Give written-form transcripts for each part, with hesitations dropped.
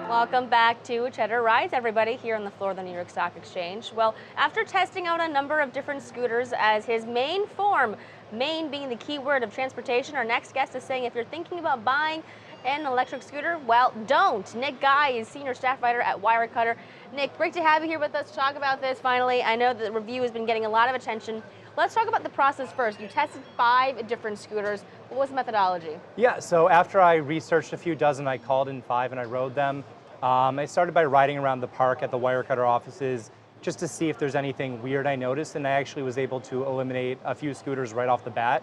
Welcome back to Cheddar Rides, everybody, here on the floor of the New York Stock Exchange. Well, after testing out a number of different scooters as his main form, main being the key word of transportation, our next guest is saying if you're thinking about buying an electric scooter, well, don't. Nick Guy is senior staff writer at Wirecutter. Nick, great to have you here with us to talk about this finally. I know that the review has been getting a lot of attention. Let's talk about the process first. You tested 5 different scooters. What was the methodology? Yeah, so after I researched a few dozen, I called in 5 and I rode them. I started by riding around the park at the Wirecutter offices just to see if there's anything weird I noticed, and I actually was able to eliminate a few scooters right off the bat,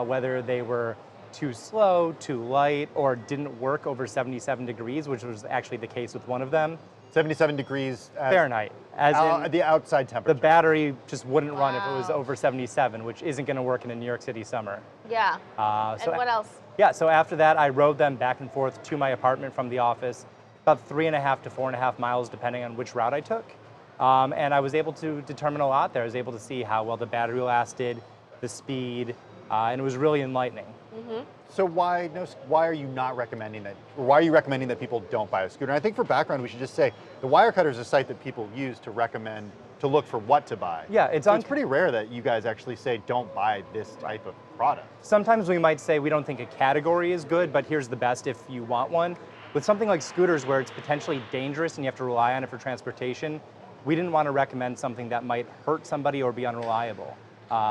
whether they were too slow, too light, or didn't work over 77 degrees, which was actually the case with one of them. 77 degrees Fahrenheit, as in the outside temperature. the battery just wouldn't run if it was over 77, which isn't going to work in a New York City summer. Yeah. And what else? Yeah, so after that, I rode them back and forth to my apartment from the office, about 3.5 to 4.5 miles, depending on which route I took. And I was able to determine a lot there. I was able to see how well the battery lasted, the speed, and it was really enlightening. Mm-hmm. So why are you not recommending that, or why are you recommending that people don't buy a scooter? And I think for background, we should just say the Wirecutter is a site that people use to recommend, to look for what to buy. Yeah, it's pretty rare that you guys actually say don't buy this type of product. Sometimes we might say we don't think a category is good, but here's the best if you want one. With something like scooters where it's potentially dangerous and you have to rely on it for transportation, we didn't want to recommend something that might hurt somebody or be unreliable.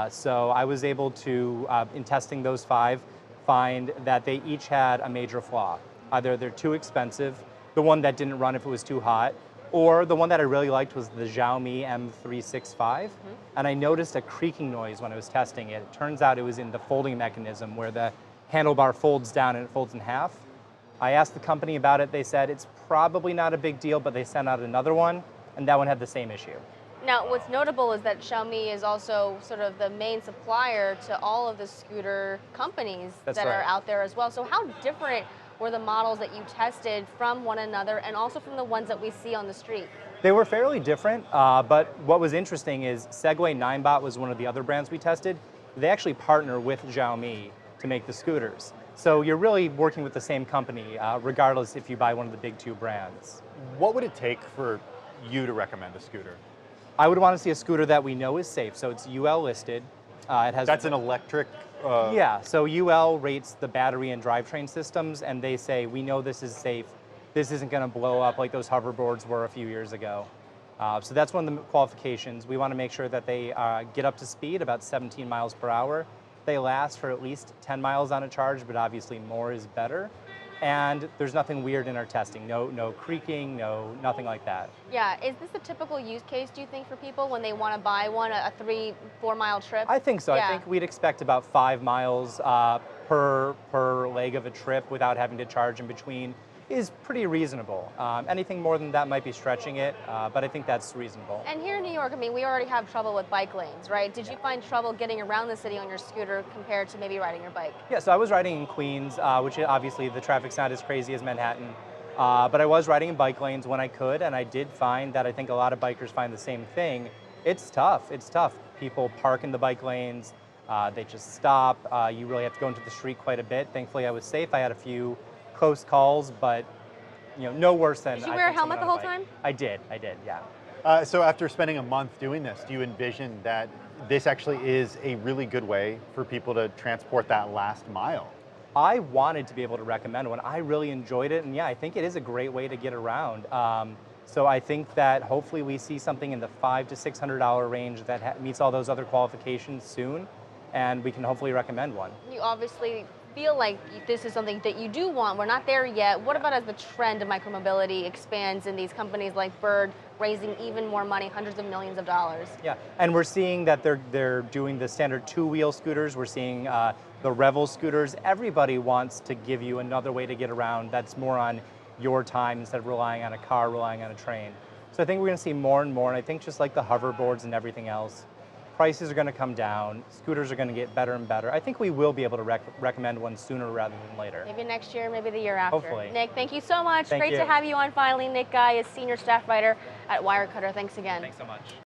So I was able to, in testing those 5, find that they each had a major flaw. Either they're too expensive, the one that didn't run if it was too hot, or the one that I really liked was the Xiaomi M365. Mm-hmm. And I noticed a creaking noise when I was testing it. It turns out it was in the folding mechanism where the handlebar folds down and it folds in half. I asked the company about it. They said it's probably not a big deal, but they sent out another one, and that one had the same issue. Now, what's notable is that Xiaomi is also sort of the main supplier to all of the scooter companies that are out there as well. So how different were the models that you tested from one another and also from the ones that we see on the street? They were fairly different, but what was interesting is Segway 9bot was one of the other brands we tested. They actually partner with Xiaomi to make the scooters. So you're really working with the same company, regardless if you buy one of the big 2 brands. What would it take for you to recommend a scooter? I would want to see a scooter that we know is safe. So it's UL listed. It has That's an electric? Yeah, so UL rates the battery and drivetrain systems, and they say, we know this is safe. This isn't going to blow up like those hoverboards were a few years ago. So that's one of the qualifications. We want to make sure that they get up to speed, about 17 miles per hour. They last for at least 10 miles on a charge, but obviously more is better. And there's nothing weird in our testing. No creaking, nothing like that. Yeah, is this a typical use case, do you think, for people when they want to buy one, a 3-4 mile trip? I think so. Yeah. I think we'd expect about 5 miles per leg of a trip without having to charge in between is pretty reasonable. Anything more than that might be stretching it, but I think that's reasonable. And here in New York, I mean, we already have trouble with bike lanes, right? Did you find trouble getting around the city on your scooter compared to maybe riding your bike? Yeah, so I was riding in Queens, which obviously the traffic's not as crazy as Manhattan, but I was riding in bike lanes when I could, and I did find that I think a lot of bikers find the same thing. It's tough. People park in the bike lanes, they just stop. You really have to go into the street quite a bit. Thankfully, I was safe. I had a few close calls, but no worse than. Did you wear a helmet the whole time? I did, yeah. So after spending a month doing this, do you envision that this actually is a really good way for people to transport that last mile? I wanted to be able to recommend one. I really enjoyed it, and yeah, I think it is a great way to get around. So I think that hopefully we see something in the $500 to $600 range that meets all those other qualifications soon, and we can hopefully recommend one. You obviously feel like this is something that you do want. We're not there yet. What about as the trend of micromobility expands and these companies like Bird raising even more money, hundreds of millions of dollars? Yeah, and we're seeing that they're doing the standard 2-wheel scooters. We're seeing the Revel scooters. Everybody wants to give you another way to get around that's more on your time instead of relying on a car, relying on a train. So I think we're going to see more and more, and I think just like the hoverboards and everything else, prices are going to come down, scooters are going to get better and better. I think we will be able to recommend one sooner rather than later. Maybe next year, maybe the year after. Hopefully. Nick, thank you so much. Thank Great you. to have you on finally. Nick Guy is senior staff writer at Wirecutter. Thanks again. Thanks so much.